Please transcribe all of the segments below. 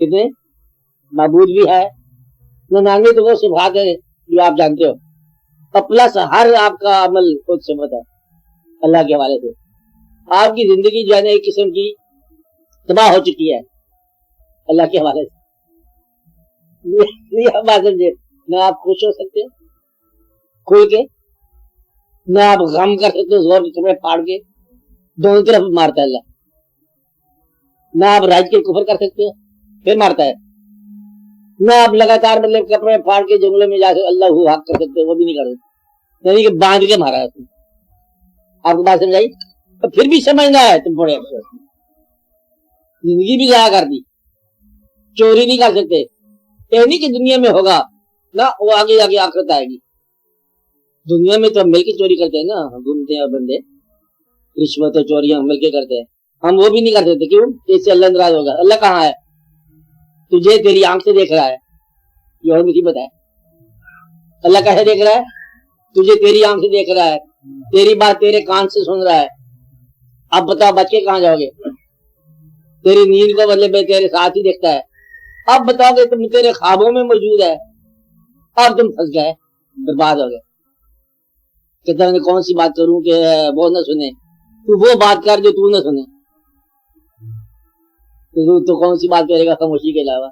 कितने माबूद भी है, 99 तो वो सिफात है जो आप जानते हो, और प्लस हर आपका अमल खुद से होता है अल्लाह के हवाले से। आपकी जिंदगी जो है ना एक किस्म की तबाह हो चुकी है अल्लाह के हवाले से। ये बात समझे न, आप खुश हो सकते हो खुल के, न आप गम कर सकते हो जोर के कपड़े फाड़ के, दोनों तरफ मारता है अल्लाह। न आप राज के कुफर कर सकते हो फिर मारता है, न आप लगातार मतलब कपड़े फाड़ के जंगलों में जाकर अल्लाह हक कर सकते हो, वो भी नहीं कर सकते, यानी कि बांध के मारा है तुम। आपको बात समझाई? तो फिर भी समझना है तुम बड़े अफसोस, जिंदगी भी जाया कर दी, चोरी नहीं कर सकते, ये नहीं कि दुनिया में होगा ना, वो आगे जाके आखिरत आएगी। दुनिया में तो हम मिलकर चोरी करते हैं ना, घूमते हैं बंदे, रिश्वत चोरियां मिलके करते हैं, हम वो भी नहीं कर सकते। क्यों? इससे अल्लाह नाराज होगा। अल्लाह कहाँ है? तुझे तेरी आंख से देख रहा है, ये और मुसीबत है। अल्लाह कैसे देख रहा है? तुझे तेरी आंख से देख रहा है, तेरी बात तेरे कान से सुन रहा है। अब बताओ बच के कहाँ जाओगे? तेरी नींद को बदले में तेरे साथ ही देखता है। अब बताओगे तुम तेरे ख्वाबों में मौजूद है, अब तुम फंस गए, बर्बाद हो गए। कहता मैं कौन सी बात करूं कि वो न सुने, तू वो बात कर जो तू न सुने। तो कौन सी बात करेगा खामोशी के अलावा?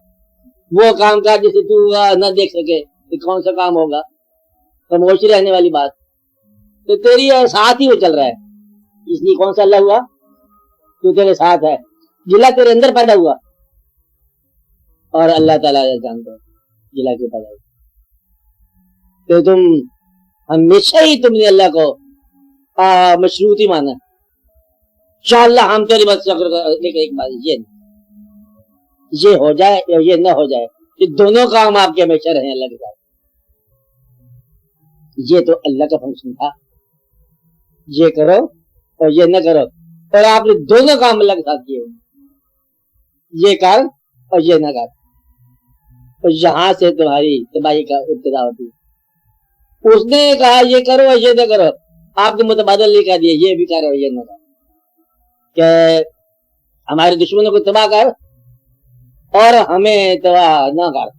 वो काम कर जिसे तू न देख सके, तो कौन सा काम होगा? खामोशी रहने वाली बात तो तेरी साथ ही वो चल रहा है। इसलिए कौन सा अल्लाह हुआ? तू तेरे साथ है, जिला तेरे अंदर पैदा हुआ, और अल्लाह ताला जानता है जिला क्यों पैदा हुआ। तो तुम हमेशा ही तुमने अल्लाह को मशरूत ही माना। इंशाअल्लाह हम तेरी बात लेकिन एक बात ये हो जाए या ये न हो जाए, ये दोनों काम आपके हमेशा रहे अल्लाह के साथ। ये तो अल्लाह का फंक्शन था, ये करो और ये न करो, और आपने दोनों काम अल्लाह के साथ किए, ये कर और ये न कर, और यहां से तुम्हारी तबाही का इब्तिदा होती है। उसने कहा ये करो और ये न करो, आपके मुतबादल नहीं कह दिए ये भी करो ये न करो, कि हमारे दुश्मनों को तबाह कर और हमें तबाह न कर।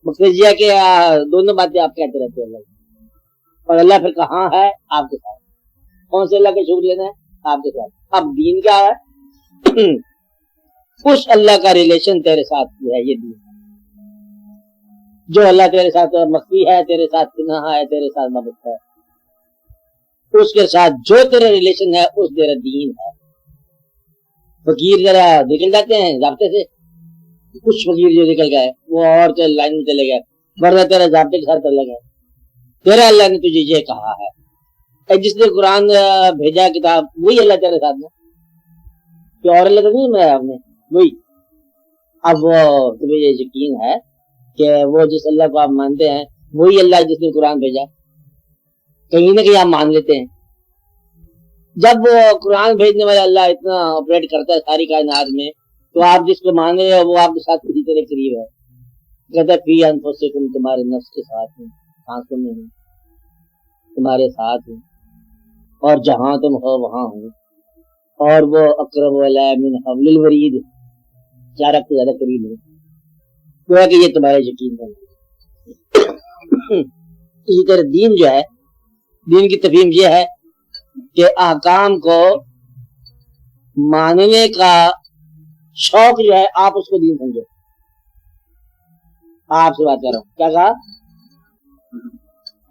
मकसद यह कि दोनों बातें आप कहते रहते हो, और अल्लाह फिर कहाँ है? आपके साथ। कौन से अल्लाह का शुक्र लेना है? आपके साथ। अब दीन क्या है? उस अल्लाह का रिलेशन तेरे साथ है, ये दीन। जो अल्लाह तेरे साथ मख्फी है, तेरे साथ गुनाह है, तेरे साथ मदद है, उसके साथ जो तेरा रिलेशन है उस तेरा दीन है। फकीर जरा निकल जाते हैं जाब्ते से, कुछ फकीर जो निकल गए वो और लाइन में चले गए, वरना तेरा जाब्ते के साथ चले गए। तेरा अल्लाह ने तुझे ये कहा है, जिसने कुरान भेजा किताब, वही अल्लाह तेरे साथ में, कि और अल्लाह तो नहीं बनाया आपने, वही। अब वो तुम्हें ये यकीन है कि वो जिस अल्लाह को आप मानते हैं वही अल्लाह जिसने कुरान भेजा, कहीं ना कहीं आप मान लेते हैं। जब वो कुरान भेजने वाला अल्लाह इतना ऑपरेट करता है सारी कायनात में, तो आप जिसको मान रहे हो वो आपके साथ किसी तरह करीब है। कहता फी अनफुसिकुम, तुम्हारे नफ्स के साथ हूँ, सांसों में हूँ, तुम्हारे साथ हूँ, और जहां तुम हो वहां हूँ, और वो अक़रब इलैहि मिन हब्लिल वरीद, ज्यादा से ज्यादा करीब है। वो है कि ये तुम्हारा यकीन है। इसी तरह दीन जो है, दीन की तफहीम ये है कि अहकाम को मानने का शौक जो है आप उसको दीन समझो। आपसे बात कर रहा हूं, क्या कहा?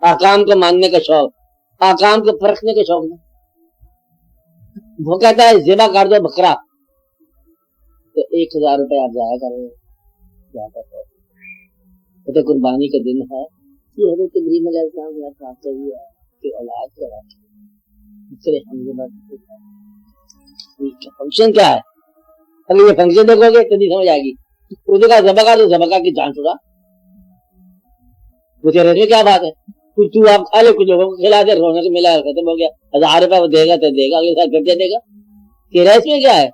अहकाम को मानने का शौक, अहकाम को परखने का शौक नहीं। वो कहता है ज़िबा कर दो बकरा, तो 1000 रुपए आप जाया करो, तो कुर्बानी का दिन है, ये हज़रत इब्राहीम अलैहिस्सलाम की औलाद का फंक्शन क्या है? अगर ये फंक्शन देखोगे तो नहीं समझ आएगी। उसने कहा ज़बका तो ज़बका की जान छुड़ा, वो तेरे में क्या बात है? कुछ तू आप खा ले, कुछ लोगों को खिला दे, रोने को मिला, खत्म हो गया। 1000 रुपए वो देगा तो देगा, अगले साल फिर देगा, तेरा इसमें क्या है?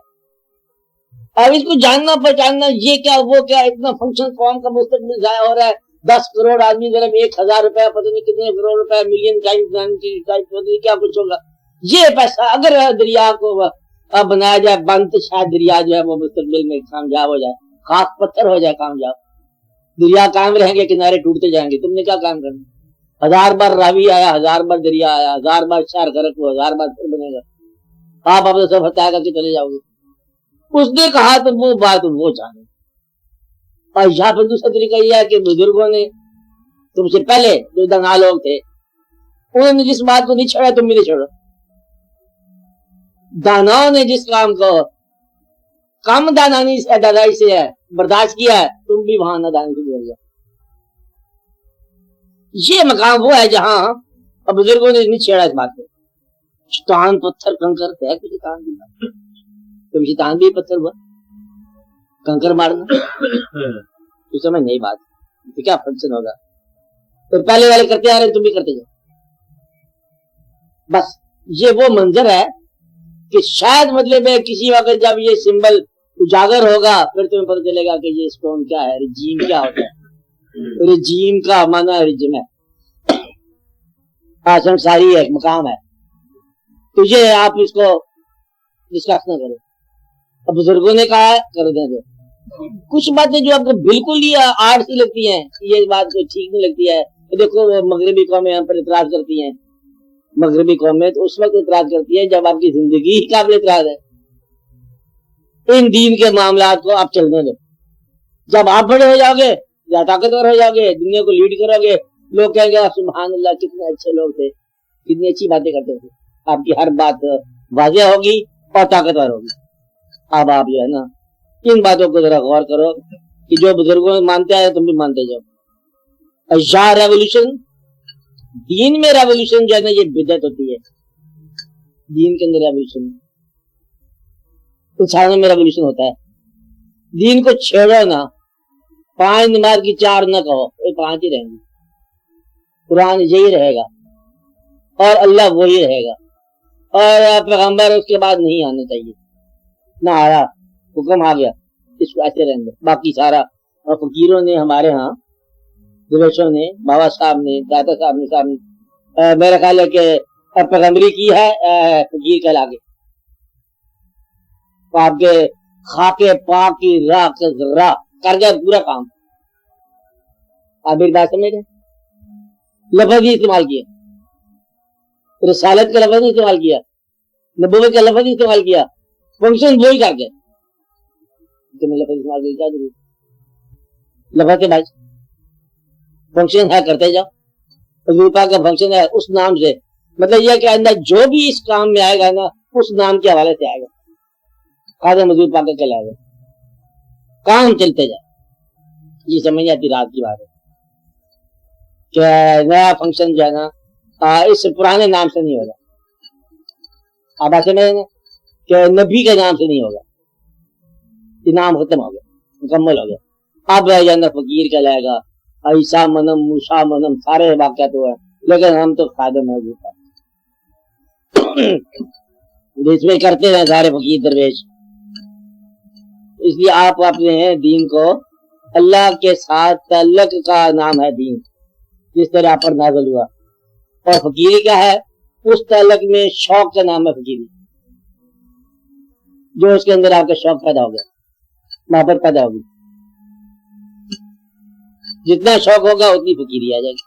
अब इसको जानना पहचानना, ये क्या वो क्या, इतना फंक्शन कौम का मुस्तकबिल जाया हो रहा है। 10 करोड़ आदमी जरा 1000 रुपया, पता नहीं कितने करोड़ रुपया, मिलियन टाइम क्या कुछ होगा। ये पैसा अगर दरिया को बनाया जाए बंद, तो शायद दरिया जो है वो मुस्तकबिल में कामयाब हो जाए। खाक पत्थर हो जाए कामयाब। दरिया कायम रहेंगे, किनारे टूटते जाएंगे, तुमने क्या काम करना। 1000 बार रावी आया, 1000 बार दरिया आया, 1000 बार शहर गरक हुआ, 1000 बार फिर बनेगा, आप अपने सब हत्या करके चले जाओगे। उसने कहा तो वो बात वो जाने। और यहाँ पर दूसरा तरीका यह है कि बुजुर्गों ने तुमसे पहले जो दाना लोग थे उन्होंने जिस बात को नहीं छोड़ा तुम भी नहीं छोड़ो। दानाओं ने जिस काम को कम दानानी से दादाई से है बर्दाश्त किया है, तुम भी वहां नादानी से गुजर जाओ। ये मकाम वो है जहां अब बुजुर्गों ने नहीं छेड़ा इस बात को। शैतान पत्थर कंकर है कुछ काम की बात, तुम शैतान भी पत्थर हुआ कंकर मारना तो समझ नहीं बात, तो क्या फंक्शन होगा। तो पहले वाले करते आ रहे तुम भी करते जाओ। बस ये वो मंजर है कि शायद मतलब है किसी वक्त जब ये सिंबल उजागर होगा फिर तुम्हें पता चलेगा कि ये स्टोन क्या है, रिजीम क्या होता है। रिजीम का माना रिजिम है, संसारी है, मकाम है। तो ये आप इसको डिस्कस न करो। अब बुजुर्गों ने कहा है कर दे दो। कुछ बातें जो आपको बिल्कुल ही आड़ सी लगती हैं, ये बात को ठीक नहीं लगती है। तो देखो मगरबी कौमें यहाँ पर इतराज करती हैं, मगरबी कौमें तो उस वक्त इतराज करती है जब आपकी जिंदगी ही काबिल इतराज है। इन दीन के मामलात को आप चलने दो। जब आप बड़े हो जाओगे या ताकतवर हो जाओगे, दुनिया को लीड करोगे, लोग कहेंगे सुभान अल्लाह कितने अच्छे लोग थे, कितनी अच्छी बातें करते थे। आपकी हर बात वाज़ेह होगी और ताकतवर होगी। अब आप जो है ना इन बातों को जरा गौर करो कि जो बुजुर्गों मानते आए तुम भी मानते जाओ। या रेवोल्यूशन दीन में रेवोल्यूशन जो है ना ये बिदअत होती है। दीन के अंदर रेवोल्यूशन, इंसानों में रेवोल्यूशन होता है। दीन को छेड़ो ना, 5 नमाज की 4 न कहो, ये 5 ही रहेंगी। कुरान यही रहेगा और अल्लाह वही रहेगा और पैगंबर उसके बाद नहीं आना चाहिए। ना आया, हुक्म आ गया, इसको ऐसे रहेंगे। बाकी सारा और फकीरों ने हमारे यहाँ दिवेशों ने, बाबा साहब ने, दादा साहब ने मेरा ख्याल है कि पैगंबरी की है फकीर कहला के। तो आपके खाके पाक की राह के जर्रा कर गया पूरा काम। आप एक बात समझ रहे, लफ्ज ही इस्तेमाल किया, रिसालत का लफ्ज नहीं इस्तेमाल किया, नबूवत का लफ्ज नहीं इस्तेमाल किया, फंक्शन वही कर गए। लफ्ज इस्तेमाल किया क्या जरूर, लफ्ज के भाई फंक्शन है करते जाओ। रूपा का फंक्शन है उस नाम से, मतलब यह कि अंदर जो भी इस काम में आएगा ना उस नाम के हवाले से आएगा। खाजा मजदूर पाकर कहलाएगा, काम चलते जाए। ये समझ आती रात की बात है कि नया फंक्शन जो है ना इस पुराने नाम से नहीं होगा। आप ऐसे में कि नबी के नाम से नहीं होगा, नाम खत्म हो गया, मुकम्मल हो गया। अब रह जाना फकीर कहलाएगा, ऐसा मनम मूसा मनम सारे वाक्य तो है, लेकिन हम तो खादम है इसमें करते रहे सारे फकीर दरवेश। इसलिए आप अपने दीन को अल्लाह के साथ तल्लक का नाम है दीन, जिस तरह आप पर नाज़िल हुआ। और फकीरी क्या है, उस तल्लक में शौक का नाम है फकीरी, जो उसके अंदर आपका शौक पैदा हो गया, मोहब्बत पैदा होगी। जितना शौक होगा उतनी फकीरी आ जाएगी।